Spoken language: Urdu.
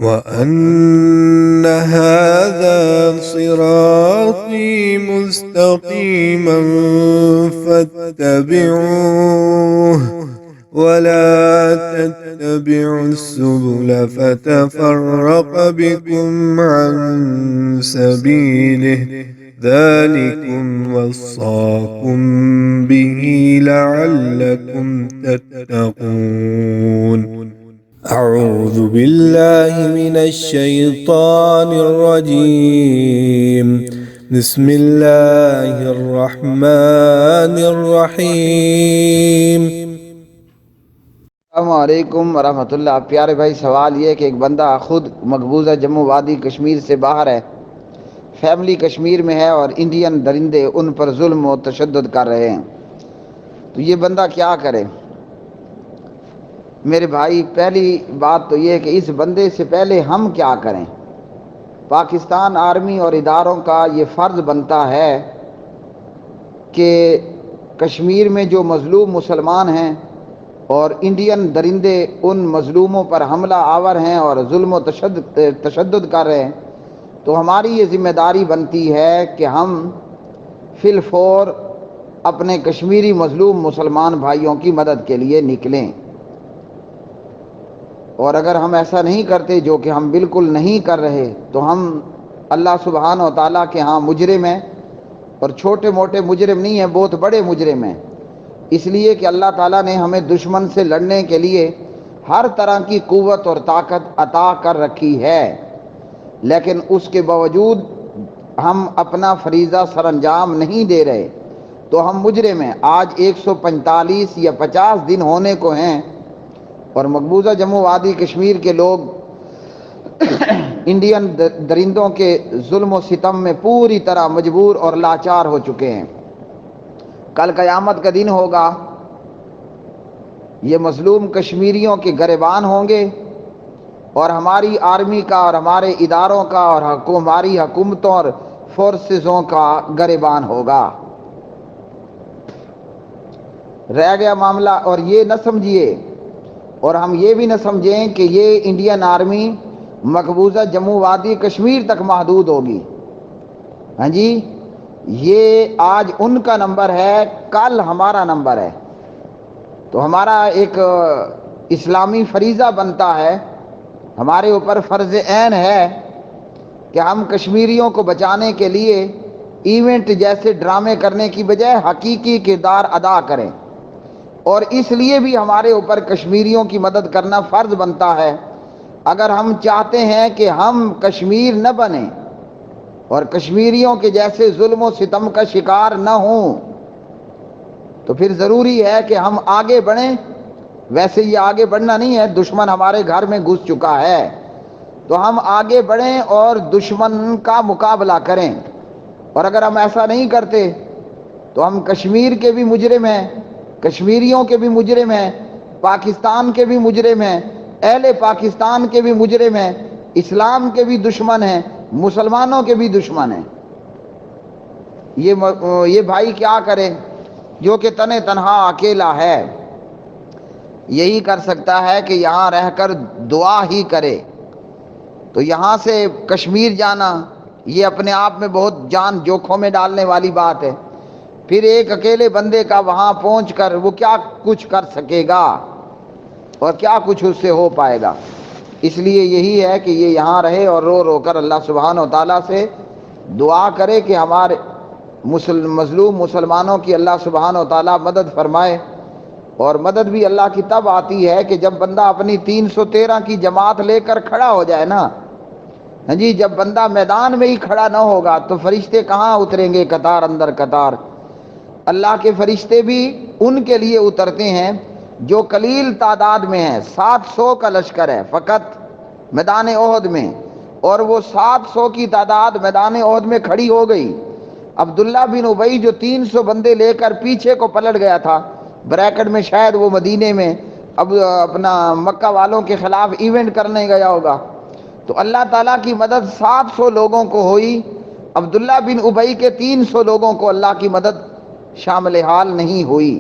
وأن هذا صراطي مستقيما فاتبعوه ولا تتبعوا السبل فتفرق بكم عن سبيله ذلكم وصاكم به لعلكم تتقون. أعوذ بالله من الشيطان الرجيم. بسم الله الرحمن الرحيم. السلام علیکم ورحمۃ اللہ. پیارے بھائی، سوال یہ کہ ایک بندہ خود مقبوضہ جموں وادی کشمیر سے باہر ہے، فیملی کشمیر میں ہے اور انڈین درندے ان پر ظلم و تشدد کر رہے ہیں، تو یہ بندہ کیا کرے؟ میرے بھائی، پہلی بات تو یہ کہ اس بندے سے پہلے ہم کیا کریں؟ پاکستان آرمی اور اداروں کا یہ فرض بنتا ہے کہ کشمیر میں جو مظلوم مسلمان ہیں اور انڈین درندے ان مظلوموں پر حملہ آور ہیں اور ظلم و تشدد کر رہے ہیں، تو ہماری یہ ذمہ داری بنتی ہے کہ ہم فی الفور اپنے کشمیری مظلوم مسلمان بھائیوں کی مدد کے لیے نکلیں. اور اگر ہم ایسا نہیں کرتے، جو کہ ہم بالکل نہیں کر رہے، تو ہم اللہ سبحانہ و تعالیٰ کے ہاں مجرم ہیں، اور چھوٹے موٹے مجرم نہیں ہیں، بہت بڑے مجرم ہیں. اس لیے کہ اللہ تعالیٰ نے ہمیں دشمن سے لڑنے کے لیے ہر طرح کی قوت اور طاقت عطا کر رکھی ہے، لیکن اس کے باوجود ہم اپنا فریضہ سر انجام نہیں دے رہے، تو ہم مجرم ہیں. آج 145 یا 50 دن ہونے کو ہیں اور مقبوضہ جموں وادی کشمیر کے لوگ انڈین درندوں کے ظلم و ستم میں پوری طرح مجبور اور لاچار ہو چکے ہیں. کل قیامت کا دن ہوگا، یہ مظلوم کشمیریوں کے گریبان ہوں گے اور ہماری آرمی کا اور ہمارے اداروں کا اور ہماری حکومتوں اور فورسزوں کا گریبان ہوگا. رہ گیا معاملہ. اور یہ نہ سمجھیے اور ہم یہ بھی نہ سمجھیں کہ یہ انڈین آرمی مقبوضہ جموں وادی کشمیر تک محدود ہوگی. ہاں جی، یہ آج ان کا نمبر ہے، کل ہمارا نمبر ہے. تو ہمارا ایک اسلامی فریضہ بنتا ہے، ہمارے اوپر فرض عین ہے کہ ہم کشمیریوں کو بچانے کے لیے ایونٹ جیسے ڈرامے کرنے کی بجائے حقیقی کردار ادا کریں. اور اس لیے بھی ہمارے اوپر کشمیریوں کی مدد کرنا فرض بنتا ہے. اگر ہم چاہتے ہیں کہ ہم کشمیر نہ بنیں اور کشمیریوں کے جیسے ظلم و ستم کا شکار نہ ہوں، تو پھر ضروری ہے کہ ہم آگے بڑھیں. ویسے یہ آگے بڑھنا نہیں ہے، دشمن ہمارے گھر میں گھس چکا ہے، تو ہم آگے بڑھیں اور دشمن کا مقابلہ کریں. اور اگر ہم ایسا نہیں کرتے تو ہم کشمیر کے بھی مجرم ہیں، کشمیریوں کے بھی مجرم ہیں، پاکستان کے بھی مجرم ہیں، اہل پاکستان کے بھی مجرم ہیں، اسلام کے بھی دشمن ہیں، مسلمانوں کے بھی دشمن ہیں. یہ بھائی کیا کرے جو کہ تنے تنہا اکیلا ہے؟ یہی کر سکتا ہے کہ یہاں رہ کر دعا ہی کرے. تو یہاں سے کشمیر جانا یہ اپنے آپ میں بہت جان جوکھوں میں ڈالنے والی بات ہے. پھر ایک اکیلے بندے کا وہاں پہنچ کر وہ کیا کچھ کر سکے گا اور کیا کچھ اس سے ہو پائے گا؟ اس لیے یہی ہے کہ یہ یہاں رہے اور رو رو کر اللہ سبحانہ و تعالیٰ سے دعا کرے کہ ہمارے مظلوم مسلمانوں کی اللہ سبحانہ و تعالیٰ مدد فرمائے. اور مدد بھی اللہ کی تب آتی ہے کہ جب بندہ اپنی 313 کی جماعت لے کر کھڑا ہو جائے نا. ہاں جی، جب بندہ میدان میں ہی کھڑا نہ ہوگا تو فرشتے کہاں اتریں گے قطار اندر قطار؟ اللہ کے فرشتے بھی ان کے لیے اترتے ہیں جو قلیل تعداد میں ہیں. 700 کا لشکر ہے فقط میدان احد میں، اور وہ 700 کی تعداد میدان احد میں کھڑی ہو گئی. عبداللہ بن ابی جو 300 بندے لے کر پیچھے کو پلٹ گیا تھا، بریکٹ میں شاید وہ مدینے میں اب اپنا مکہ والوں کے خلاف ایونٹ کرنے گیا ہوگا، تو اللہ تعالیٰ کی مدد 700 لوگوں کو ہوئی. عبداللہ بن ابی کے 300 لوگوں کو اللہ کی مدد شامل حال نہیں ہوئی.